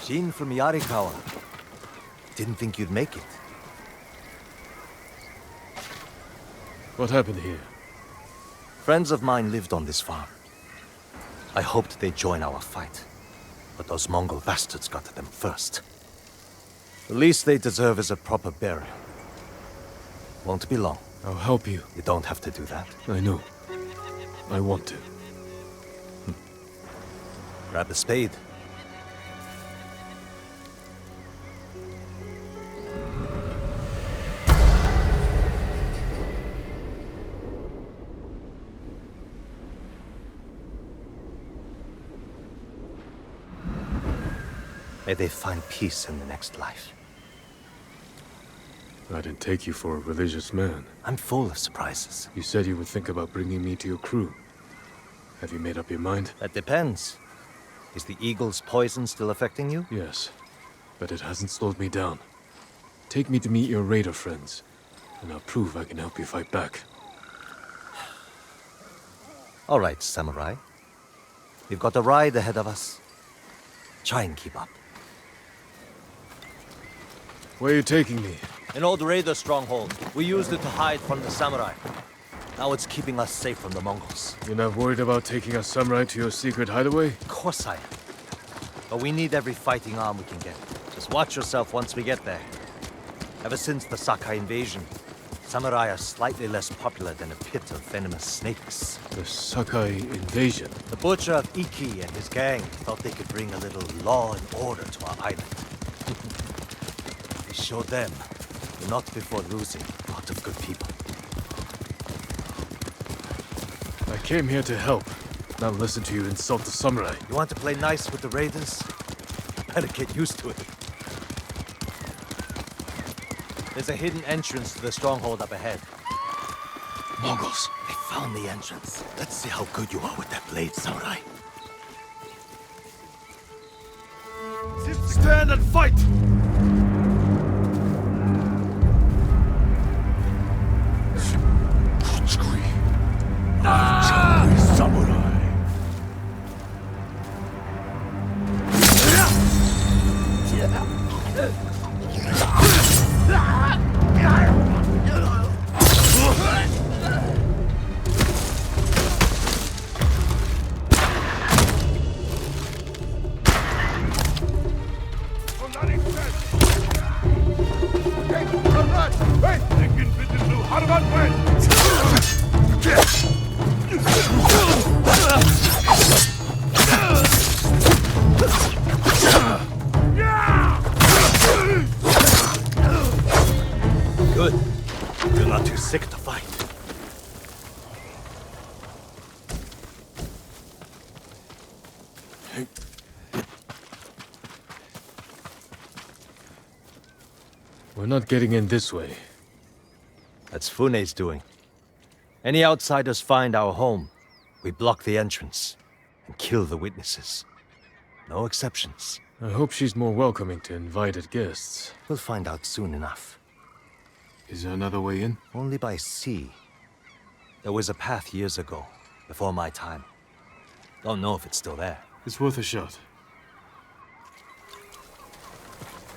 Jin from Yarikawa. Didn't think you'd make it. What happened here? Friends of mine lived on this farm. I hoped they'd join our fight, but those Mongol bastards got to them first. The least they deserve is a proper burial. Won't be long. I'll help you. You don't have to do that. I know. I want to. Grab the spade. May they find peace in the next life. I didn't take you for a religious man. I'm full of surprises. You said you would think about bringing me to your crew. Have you made up your mind? That depends. Is the eagle's poison still affecting you? Yes, but it hasn't slowed me down. Take me to meet your raider friends, and I'll prove I can help you fight back. All right, samurai. We've got a ride ahead of us. Try and keep up. Where are you taking me? An old raider stronghold. We used it to hide from the samurai. Now it's keeping us safe from the Mongols. You're not worried about taking a samurai to your secret hideaway? Of course I am. But we need every fighting arm we can get. Just watch yourself once we get there. Ever since the Sakai invasion, samurai are slightly less popular than a pit of venomous snakes. The Sakai invasion? The butcher of Iki and his gang thought they could bring a little law and order to our island. We showed them, but not before losing a lot of good people. I came here to help, not listen to you insult the samurai. You want to play nice with the raiders? Better get used to it. There's a hidden entrance to the stronghold up ahead. Mongols! They found the entrance. Let's see how good you are with that blade, samurai. Stand and fight! Samurai! Good. You're not too sick to fight. We're not getting in this way. That's Fune's doing. Any outsiders find our home, we block the entrance and kill the witnesses. No exceptions. I hope she's more welcoming to invited guests. We'll find out soon enough. Is there another way in? Only by sea. There was a path years ago, before my time. Don't know if it's still there. It's worth a shot.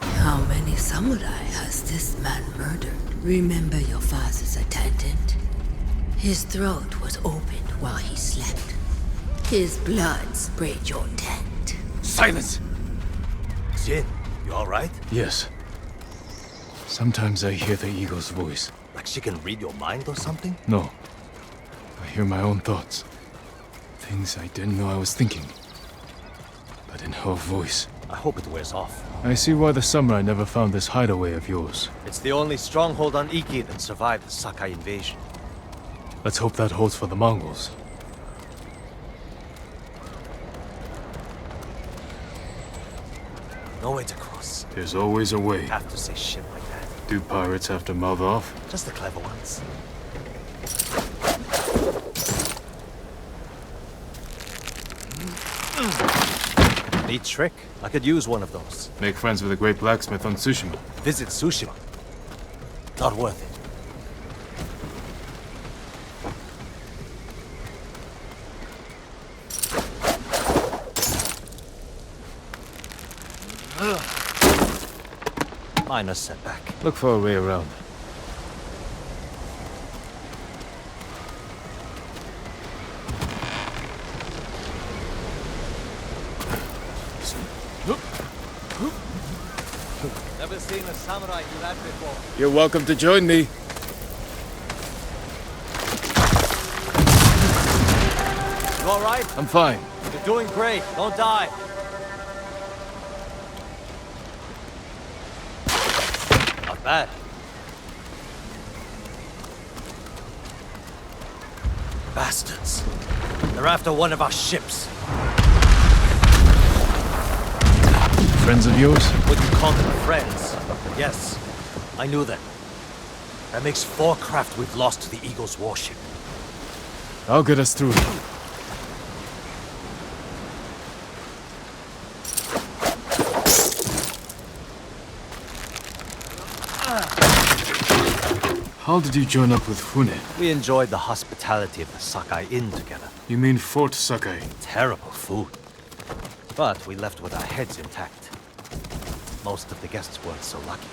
How many samurai has this man murdered? Remember your father's attendant? His throat was opened while he slept. His blood sprayed your tent. Silence! Jin, you alright? Yes. Sometimes I hear the eagle's voice. Like she can read your mind or something? No. I hear my own thoughts. Things I didn't know I was thinking. But in her voice. I hope it wears off. I see why the samurai never found this hideaway of yours. It's the only stronghold on Iki that survived the Sakai invasion. Let's hope that holds for the Mongols. No way to cross. There's always a way. Have to say shit like that. Do pirates have to mouth off? Just the clever ones. Neat trick. I could use one of those. Make friends with a great blacksmith on Tsushima. Visit Tsushima. Not worth it. Minor setback. Look for a way around. Never seen a samurai do that before. You're welcome to join me. You alright? I'm fine. You're doing great. Don't die. Not bad. Bastards. They're after one of our ships. Friends of yours? Wouldn't call them friends. Yes, I knew them. That makes 4 craft we've lost to the Eagle's warship. I'll get us through. How did you join up with Fune? We enjoyed the hospitality of the Sakai Inn together. You mean Fort Sakai? Terrible food. But we left with our heads intact. Most of the guests weren't so lucky.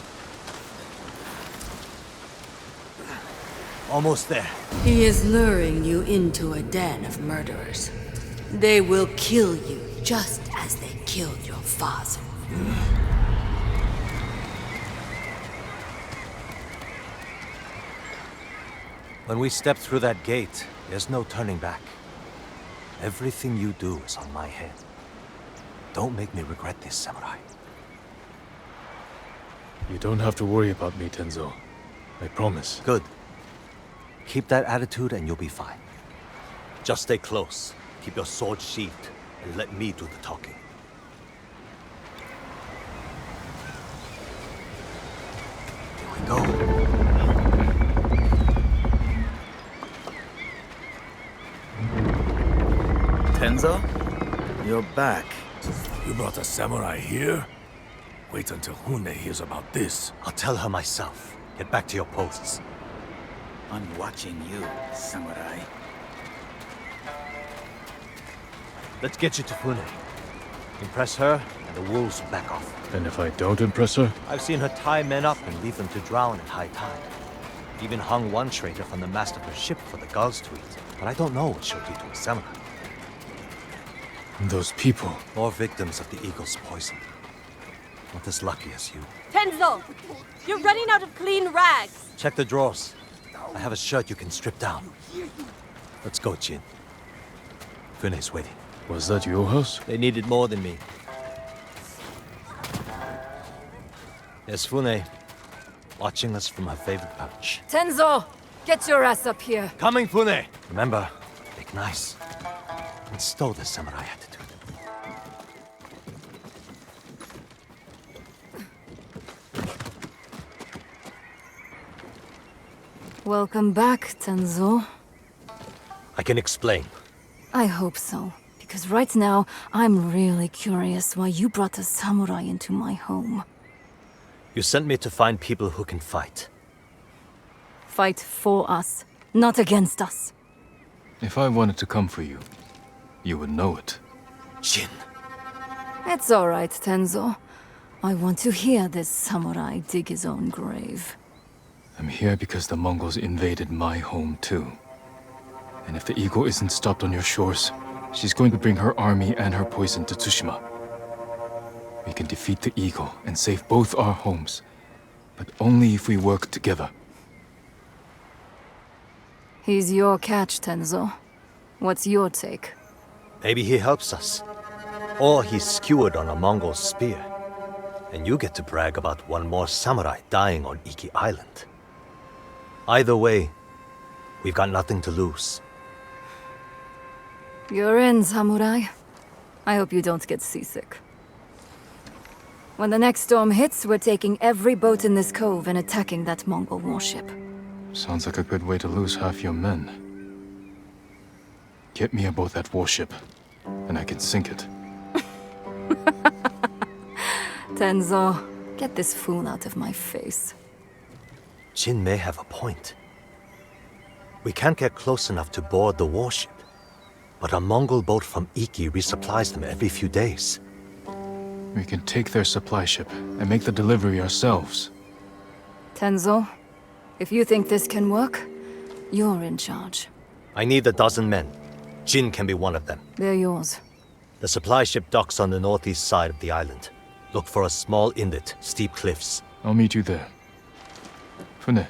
Almost there. He is luring you into a den of murderers. They will kill you just as they killed your father. When we step through that gate, there's no turning back. Everything you do is on my head. Don't make me regret this, samurai. You don't have to worry about me, Tenzo. I promise. Good. Keep that attitude and you'll be fine. Just stay close, keep your sword sheathed, and let me do the talking. Here we go. Tenzo? You're back. You brought a samurai here? Wait until Hune hears about this. I'll tell her myself. Get back to your posts. I'm watching you, samurai. Let's get you to Fune. Impress her, and the wolves will back off. And if I don't impress her? I've seen her tie men up and leave them to drown at high tide. Even hung one traitor from the mast of her ship for the gulls to eat. But I don't know what she'll do to a samurai. And those people. More victims of the eagle's poison. Not as lucky as you. Tenzo! You're running out of clean rags! Check the drawers. I have a shirt you can strip down. Let's go, Jin. Fune's waiting. Was that your house? They needed more than me. There's Fune, watching us from her favorite perch. Tenzo! Get your ass up here! Coming, Fune! Remember, make nice. And stow the samurai attitude. Welcome back, Tenzo. I can explain. I hope so. Because right now, I'm really curious why you brought a samurai into my home. You sent me to find people who can fight. Fight for us, not against us. If I wanted to come for you, you would know it. Jin. It's all right, Tenzo. I want to hear this samurai dig his own grave. I'm here because the Mongols invaded my home too. And if the eagle isn't stopped on your shores, she's going to bring her army and her poison to Tsushima. We can defeat the eagle and save both our homes, but only if we work together. He's your catch, Tenzo. What's your take? Maybe he helps us. Or he's skewered on a Mongol spear. And you get to brag about one more samurai dying on IKI Island. Either way, we've got nothing to lose. You're in, samurai. I hope you don't get seasick. When the next storm hits, we're taking every boat in this cove and attacking that Mongol warship. Sounds like a good way to lose half your men. Get me aboard that warship, and I can sink it. Tenzo, get this fool out of my face. Jin may have a point. We can't get close enough to board the warship. But a Mongol boat from Iki resupplies them every few days. We can take their supply ship and make the delivery ourselves. Tenzo, if you think this can work, you're in charge. I need a dozen men. Jin can be one of them. They're yours. The supply ship docks on the northeast side of the island. Look for a small inlet, steep cliffs. I'll meet you there. Fune,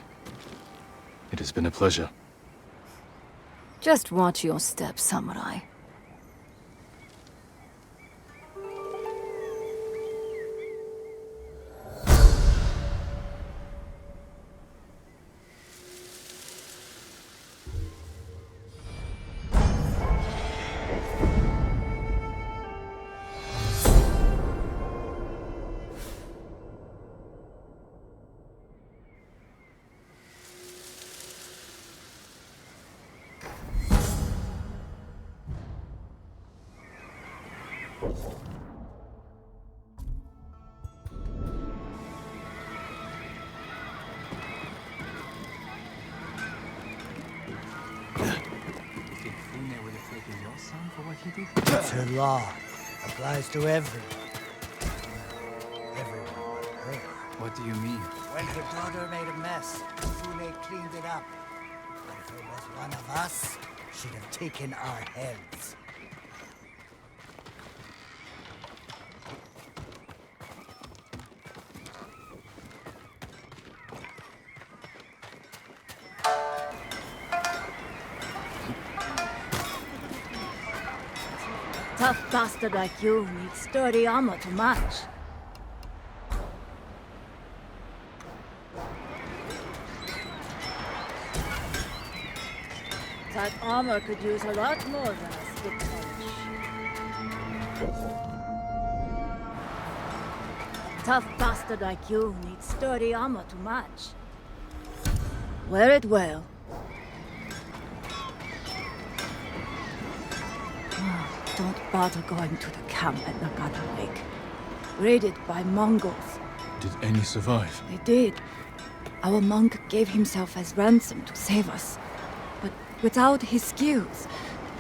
it has been a pleasure. Just watch your step, samurai. It's her law. Applies to everyone. Everyone but her. What do you mean? When her daughter made a mess, Fune cleaned it up. If it was one of us, she'd have taken our heads. Tough bastard like you needs sturdy armor to match. That armor could use a lot more than a stick polish. Tough bastard like you needs sturdy armor to match. Wear it well. Don't bother going to the camp at Nagata Lake. Raided by Mongols. Did any survive? They did. Our monk gave himself as ransom to save us. But without his skills,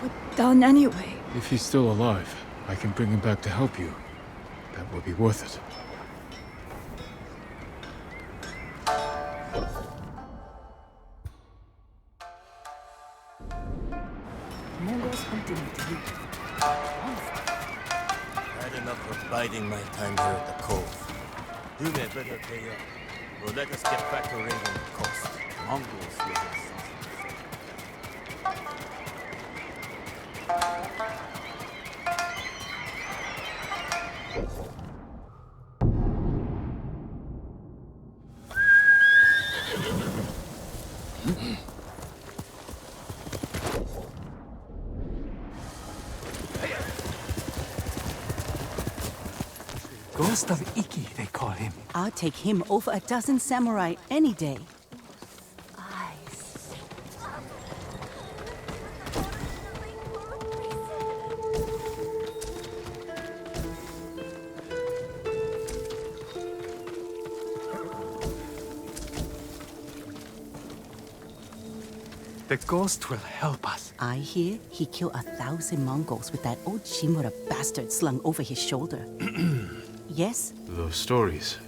we're done anyway. If he's still alive, I can bring him back to help you. That will be worth it. Mongols hunting me. Had enough of biding my time here at the cove. You may better pay up, or let us get back to raiding the coast. Mongols live in Ghost of Iki, they call him. I'll take him over a dozen samurai any day. The ghost will help us. I hear he killed 1,000 Mongols with that old Shimura bastard slung over his shoulder. Yes? Those stories,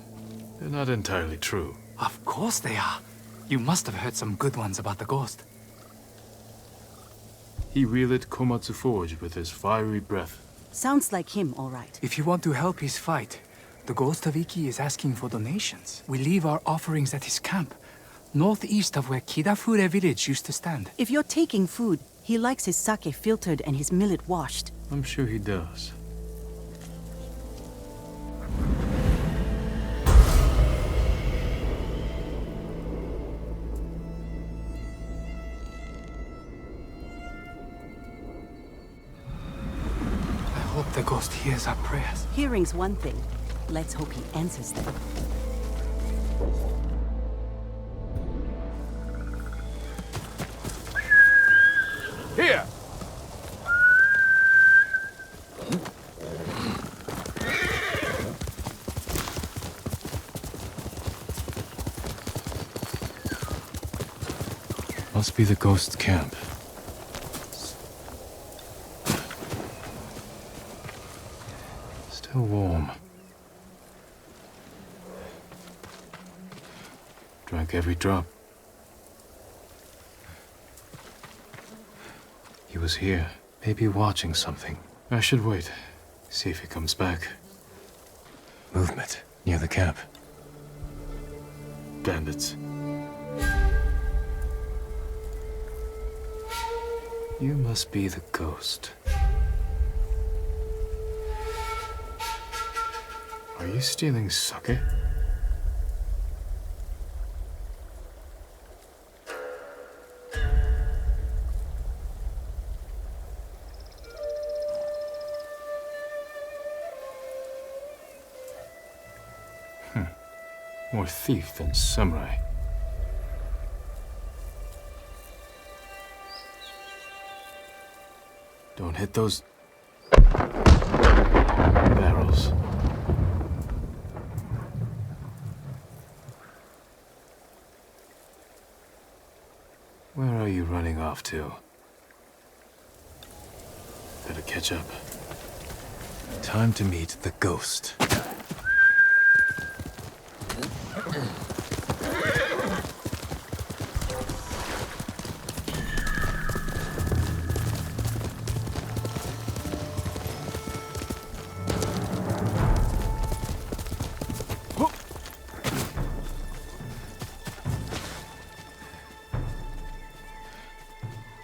they're not entirely true. Of course they are. You must have heard some good ones about the ghost. He relit Komatsu Forge with his fiery breath. Sounds like him, all right. If you want to help his fight, the Ghost of Iki is asking for donations. We leave our offerings at his camp, northeast of where Kidafure village used to stand. If you're taking food, he likes his sake filtered and his millet washed. I'm sure he does. I hope the ghost hears our prayers. Hearing's one thing. Let's hope he answers them. Here! Must be the ghost camp. Still warm. Drank every drop. He was here, maybe watching something. I should wait, see if he comes back. Movement near the camp. Bandits. You must be the ghost. Are you stealing sake? More thief than samurai. Don't hit those barrels. Where are you running off to? Better catch up. Time to meet the ghost.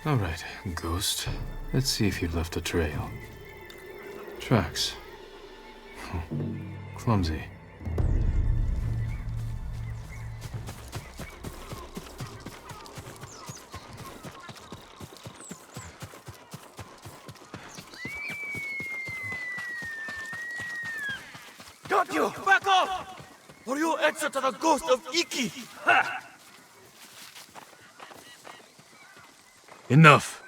All right, ghost. Let's see if you've left a trail. Tracks. Clumsy. Got you! Back off! Or you answer to the ghost of Iki! Ha! Enough!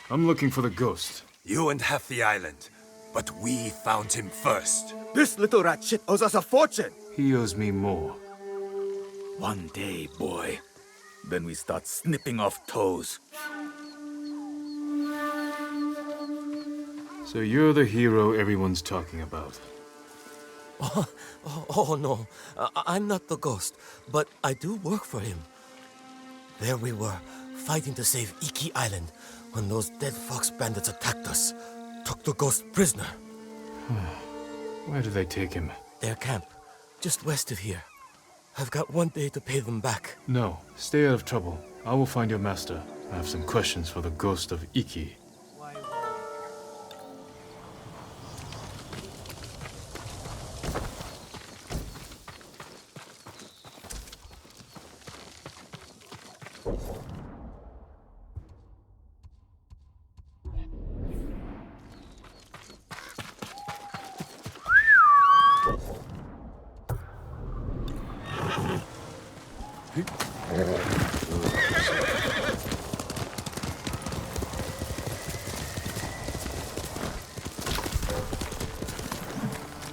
I'm looking for the ghost. You and half the island, but we found him first. This little rat shit owes us a fortune. He owes me more. One day, boy. Then we start snipping off toes. So you're the hero everyone's talking about. Oh no, I'm not the ghost, but I do work for him. There we were, fighting to save Iki Island, when those dead fox bandits attacked us, took the ghost prisoner. Where do they take him? Their camp, just west of here. I've got one day to pay them back. No, stay out of trouble. I will find your master. I have some questions for the ghost of Iki.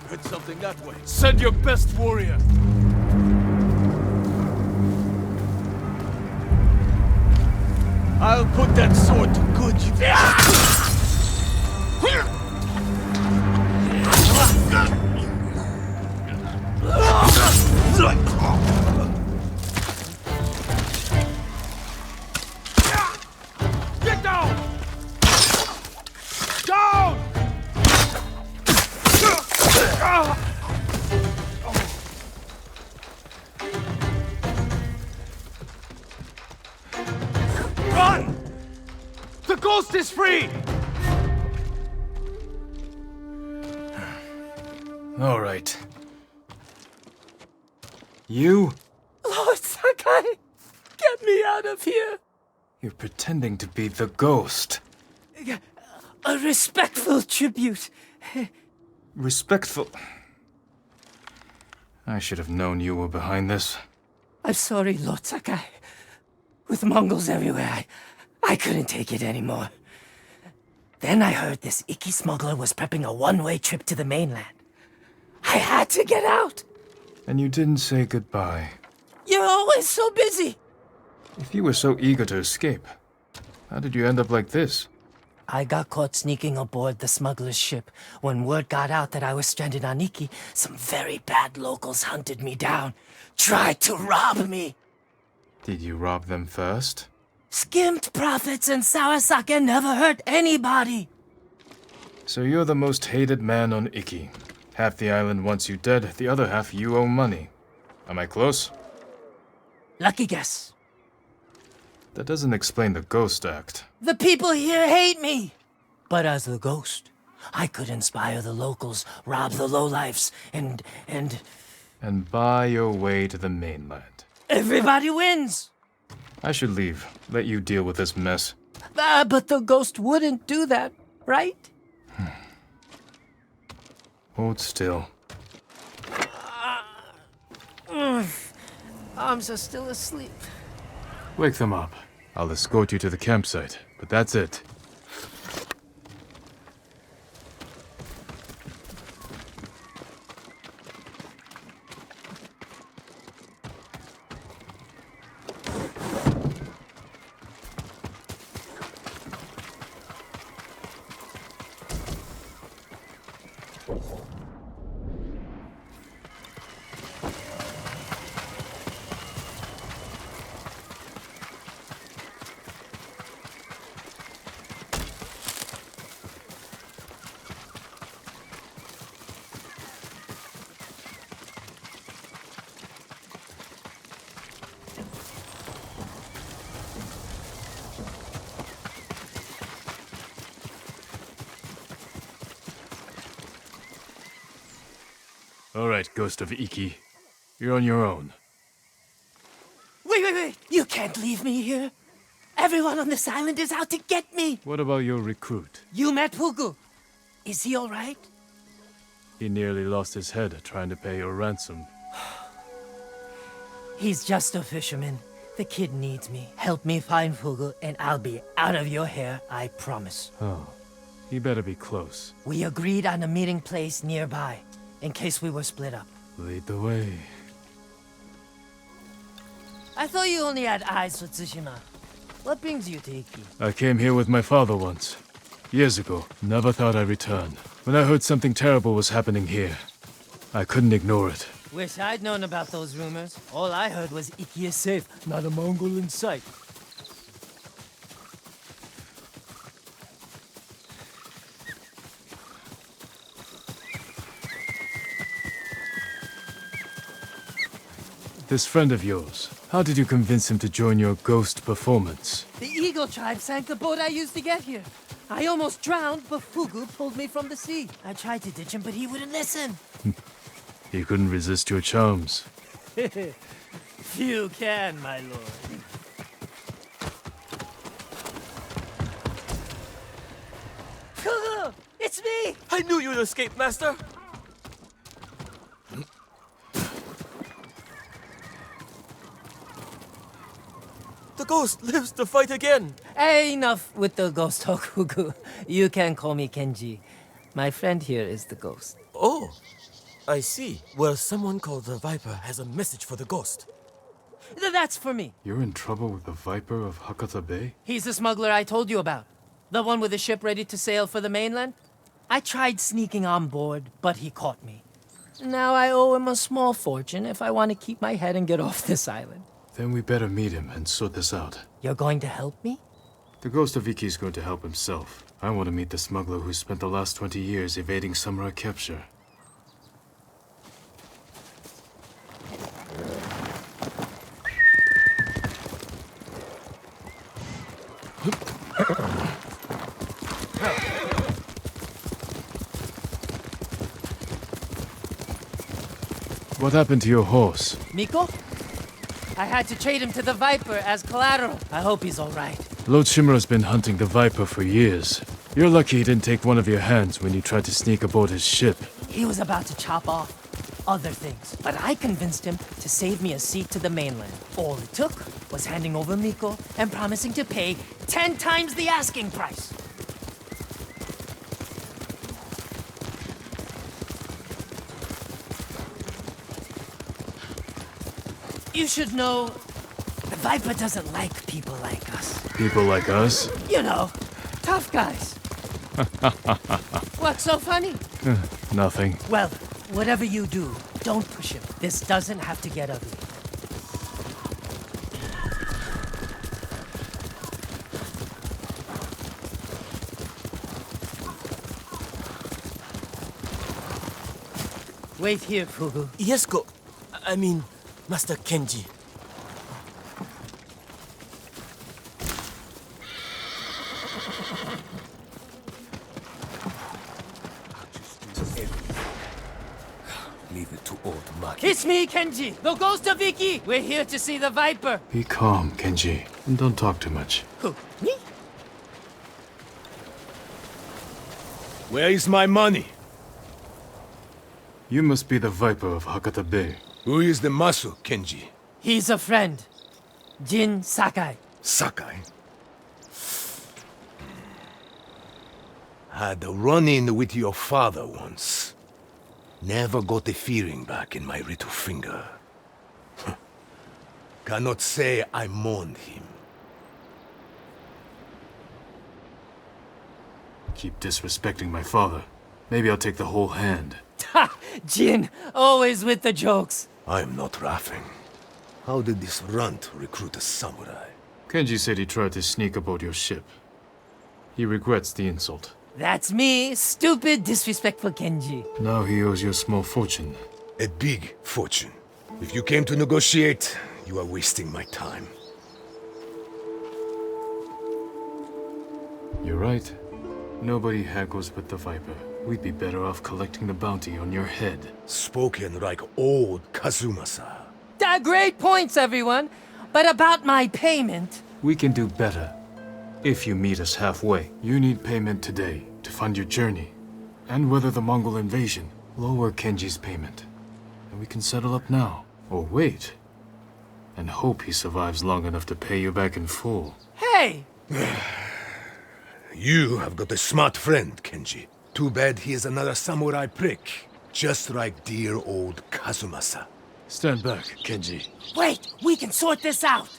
Heard something that way. Send your best warrior! I'll put that sword to good Get down! Down! Run! The ghost is free! All right. You? Lord Sakai, get me out of here! You're pretending to be the ghost. A respectful tribute. Respectful. I should have known you were behind this. I'm sorry, Lord Sakai. With Mongols everywhere, I couldn't take it anymore. Then I heard this Iki smuggler was prepping a one-way trip to the mainland. I had to get out. And you didn't say goodbye. You're always so busy. If you were so eager to escape, how did you end up like this? I got caught sneaking aboard the smuggler's ship. When word got out that I was stranded on Iki, some very bad locals hunted me down, tried to rob me. Did you rob them first? Skimmed profits and sour sake never hurt anybody. So you're the most hated man on Iki. Half the island wants you dead, the other half you owe money. Am I close? Lucky guess. That doesn't explain the ghost act. The people here hate me. But as the ghost, I could inspire the locals, rob the lowlifes, and... And buy your way to the mainland. Everybody wins. I should leave. Let you deal with this mess. But the ghost wouldn't do that, right? Hold still. Arms are still asleep. Wake them up. I'll escort you to the campsite, but that's it. All right, Ghost of Iki. You're on your own. Wait! You can't leave me here. Everyone on this island is out to get me. What about your recruit? You met Pugu. Is he all right? He nearly lost his head trying to pay your ransom. He's just a fisherman. The kid needs me. Help me find Pugu, and I'll be out of your hair, I promise. Oh, he better be close. We agreed on a meeting place nearby, in case we were split up. Lead the way. I thought you only had eyes for Tsushima. What brings you to Iki? I came here with my father once. Years ago. Never thought I'd return. When I heard something terrible was happening here, I couldn't ignore it. Wish I'd known about those rumors. All I heard was Iki is safe, not a Mongol in sight. This friend of yours, how did you convince him to join your ghost performance? The Eagle tribe sank the boat I used to get here. I almost drowned, but Fugu pulled me from the sea. I tried to ditch him, but he wouldn't listen. He couldn't resist your charms. Few can, my lord. Fugu! It's me! I knew you'd escape, Master! The ghost lives to fight again! Enough with the ghost talk, Fugu. You can call me Kenji. My friend here is the ghost. Oh, I see. Well, someone called the Viper has a message for the ghost. That's for me. You're in trouble with the Viper of Hakata Bay? He's the smuggler I told you about. The one with the ship ready to sail for the mainland. I tried sneaking on board, but he caught me. Now I owe him a small fortune if I want to keep my head and get off this island. Then we better meet him and sort this out. You're going to help me? The Ghost of Iki is going to help himself. I want to meet the smuggler who spent the last 20 years evading samurai capture. What happened to your horse? Miko? I had to trade him to the Viper as collateral. I hope he's all right. Lord Shimura's been hunting the Viper for years. You're lucky he didn't take one of your hands when you tried to sneak aboard his ship. He was about to chop off other things, but I convinced him to save me a seat to the mainland. All it took was handing over Miko and promising to pay 10 times the asking price. You should know, the Viper doesn't like people like us. People like us? You know, tough guys. What's so funny? Nothing. Well, whatever you do, don't push him. This doesn't have to get ugly. Wait here, Fugu. Yes, I mean, Master Kenji. Leave it to old Maki. It's me, Kenji, the ghost of Iki. We're here to see the Viper. Be calm, Kenji, and don't talk too much. Who? Me? Where is my money? You must be the Viper of Hakata Bay. Who is the Masu, Kenji? He's a friend. Jin Sakai. Sakai? Had a run-in with your father once. Never got the feeling back in my little finger. Cannot say I mourned him. Keep disrespecting my father. Maybe I'll take the whole hand. Ha! Jin, always with the jokes. I am not laughing. How did this runt recruit a samurai? Kenji said he tried to sneak aboard your ship. He regrets the insult. That's me, stupid, disrespectful Kenji. Now he owes you a small fortune. A big fortune. If you came to negotiate, you are wasting my time. You're right. Nobody haggles with the Viper. We'd be better off collecting the bounty on your head. Spoken like old Kazumasa. Great points, everyone. But about my payment... We can do better. If you meet us halfway. You need payment today to fund your journey. And weather the Mongol invasion. Lower Kenji's payment. And we can settle up now. Or wait. And hope he survives long enough to pay you back in full. Hey! You have got a smart friend, Kenji. Too bad he is another samurai prick. Just like dear old Kazumasa. Stand back, Kenji. Wait! We can sort this out!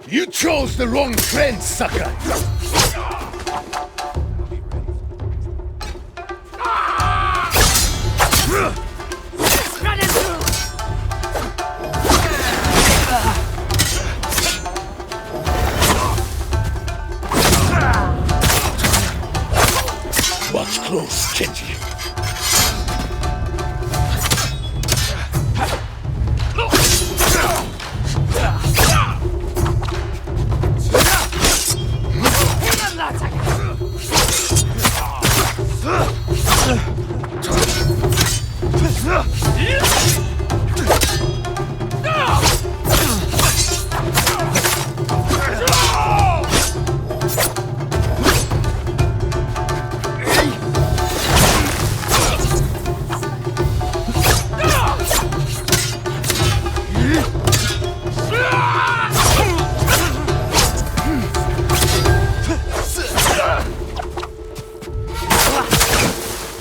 You chose the wrong friend, Sakai! Watch close, Kenji.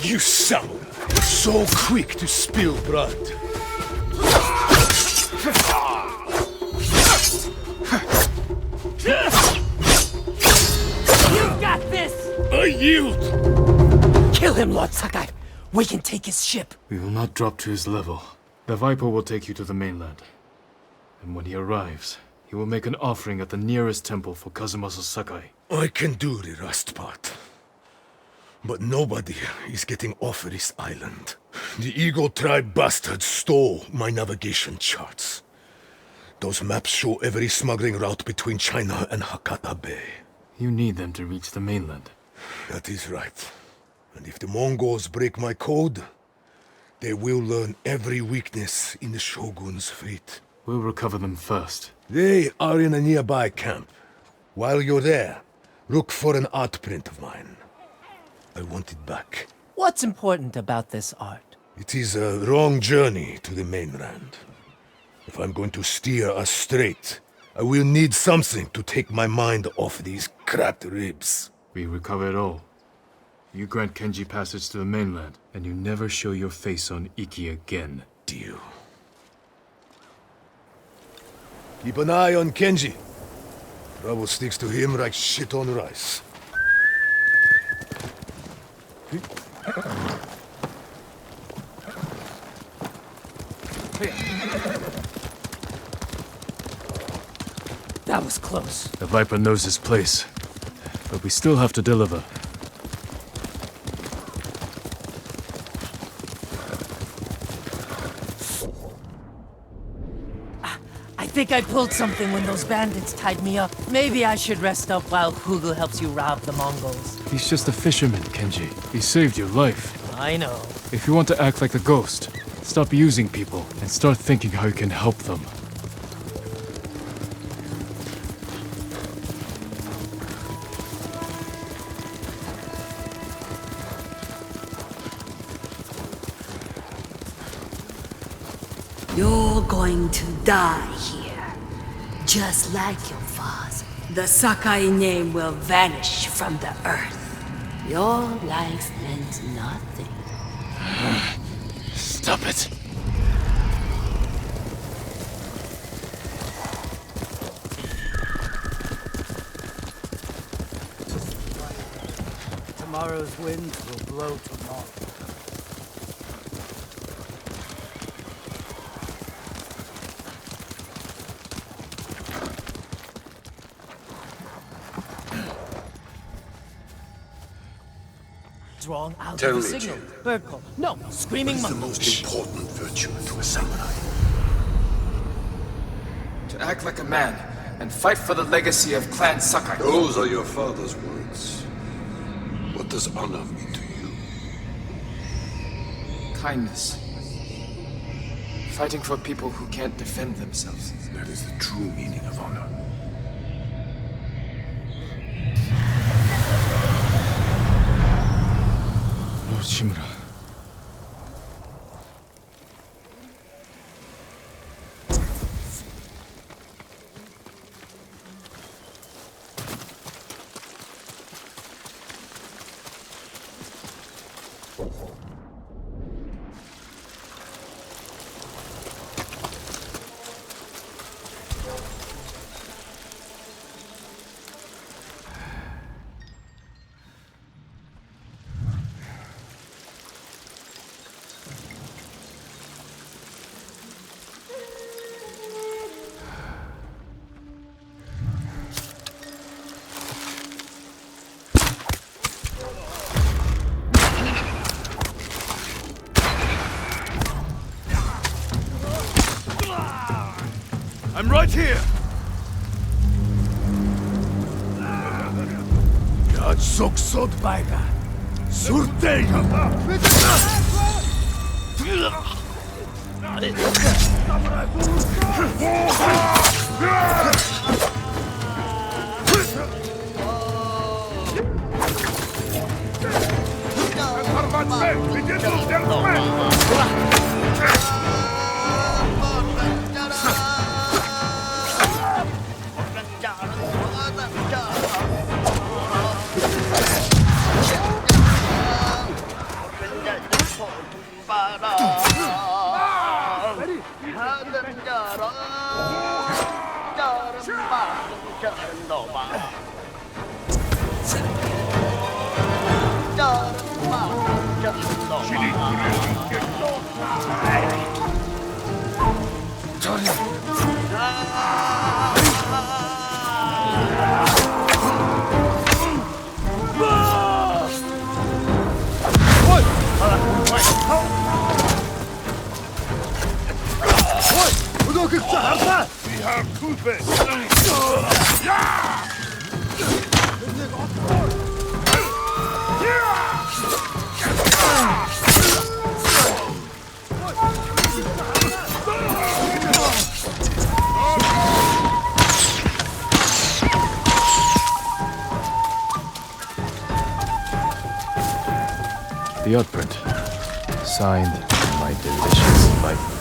You samurai, so quick to spill blood. You've got this! I yield! Kill him, Lord Sakai. We can take his ship. We will not drop to his level. The Viper will take you to the mainland. And when he arrives, he will make an offering at the nearest temple for Kazumasa Sakai. I can do the rust part. But nobody is getting off this island. The Eagle Tribe bastards stole my navigation charts. Those maps show every smuggling route between China and Hakata Bay. You need them to reach the mainland. That is right. And if the Mongols break my code, they will learn every weakness in the Shogun's fleet. We'll recover them first. They are in a nearby camp. While you're there, look for an art print of mine. I want it back. What's important about this art? It is a long journey to the mainland. If I'm going to steer us straight, I will need something to take my mind off these cracked ribs. We recover it all. You grant Kenji passage to the mainland, and you never show your face on Iki again. Deal. Keep an eye on Kenji. Trouble sticks to him like shit on rice. That was close. The Viper knows his place, but we still have to deliver. I think I pulled something when those bandits tied me up. Maybe I should rest up while Hugel helps you rob the Mongols. He's just a fisherman, Kenji. He saved your life. I know. If you want to act like a ghost, stop using people and start thinking how you can help them. You're going to die here. Just like your father. The Sakai name will vanish from the earth. Your life meant nothing. Stop it. Tomorrow's winds will blow tomorrow. Wrong. I'll Tell give a me, signal. Jin. Bird call. No, screaming What is the Mongol. most important virtue to a samurai? To act like a man and fight for the legacy of Clan Sakai. Those are your father's words. What does honor mean to you? Kindness. Fighting for people who can't defend themselves. That is the true meaning of honor. Lord Shimura. I'm right here! God sok sod baiga. Surtei! the art print. Signed, my delicious Viper.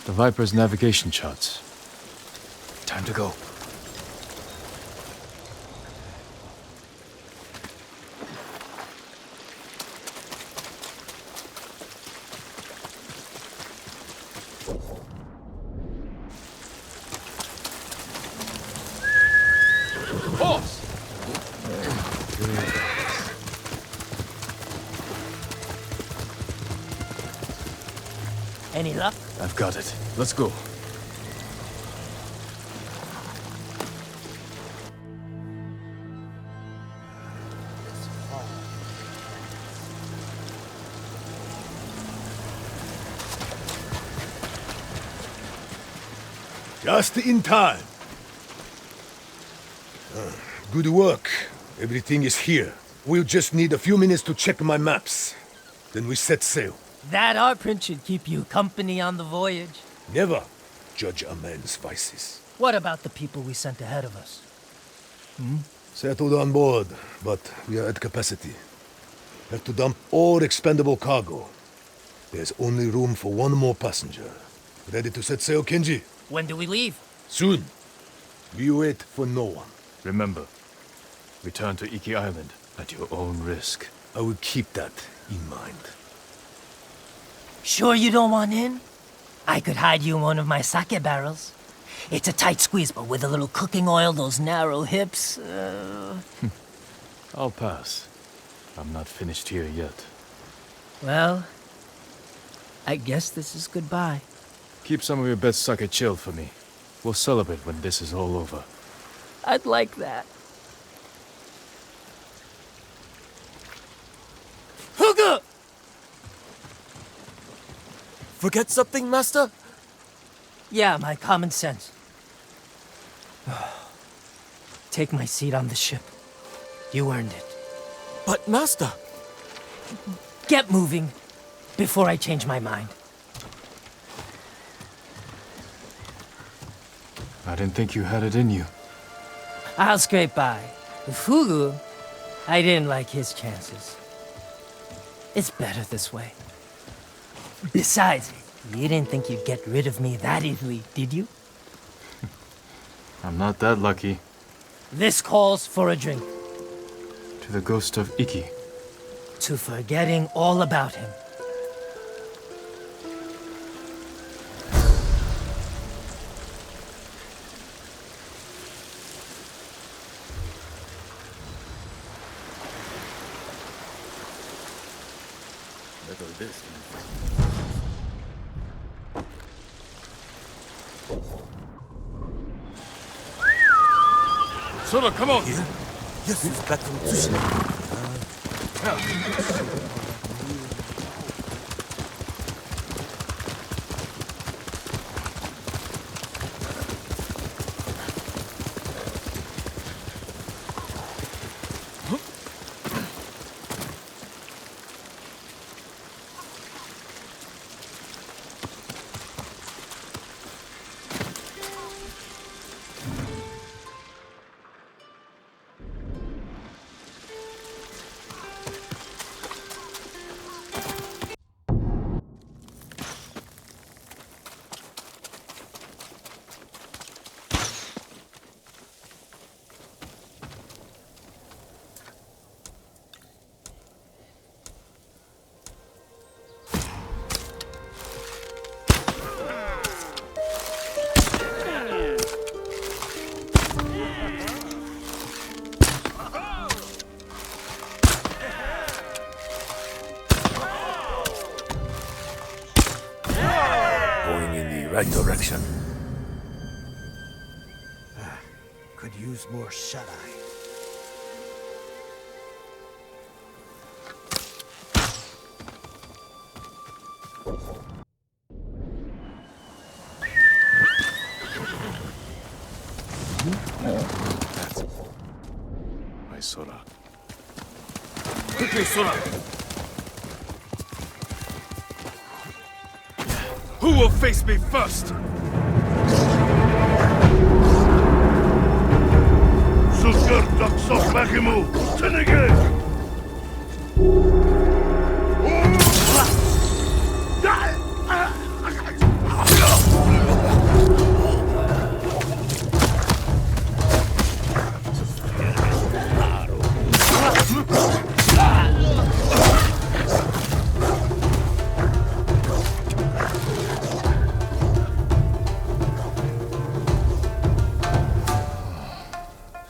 The Viper's navigation charts. Time to go. Horse! Any luck? I've got it. Let's go. Just in time. Good work. Everything is here. We'll just need a few minutes to check my maps. Then we set sail. That art print should keep you company on the voyage. Never judge a man's vices. What about the people we sent ahead of us? Settled on board, but we are at capacity. Have to dump all expendable cargo. There's only room for one more passenger. Ready to set sail, Kenji? When do we leave? Soon. We wait for no one. Remember, return to Iki Island at your own risk. I will keep that in mind. Sure you don't want in? I could hide you in one of my sake barrels. It's a tight squeeze, but with a little cooking oil, those narrow hips... I'll pass. I'm not finished here yet. Well, I guess this is goodbye. Keep some of your best sake chilled for me. We'll celebrate when this is all over. I'd like that. Huga! Forget something, Master? Yeah, my common sense. Take my seat on the ship. You earned it. But, Master... Get moving, before I change my mind. I didn't think you had it in you. I'll scrape by. Fugu, I didn't like his chances. It's better this way. Besides, you didn't think you'd get rid of me that easily, did you? I'm not that lucky. This calls for a drink. To the ghost of Iki. To forgetting all about him. Sora, come on! Here? Yes, he's back from Tsushima. right direction. Could use more shut-eye. My Sora. Quickly, Sora! Who will face me first? Suker Doksov Makimu, Tenege!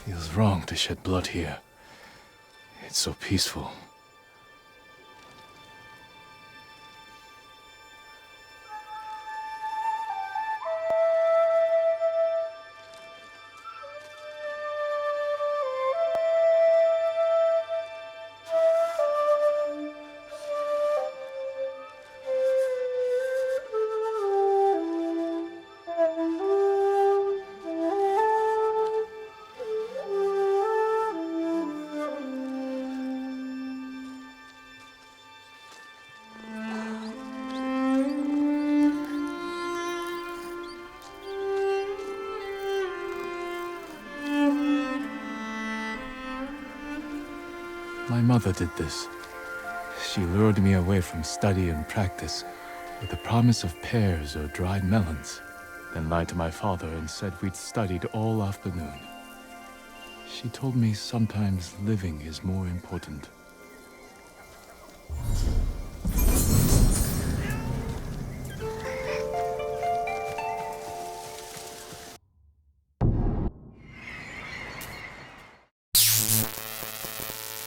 Feels wrong to shed blood here. It's so peaceful. My mother did this. She lured me away from study and practice with the promise of pears or dried melons, then lied to my father and said we'd studied all afternoon. She told me sometimes living is more important.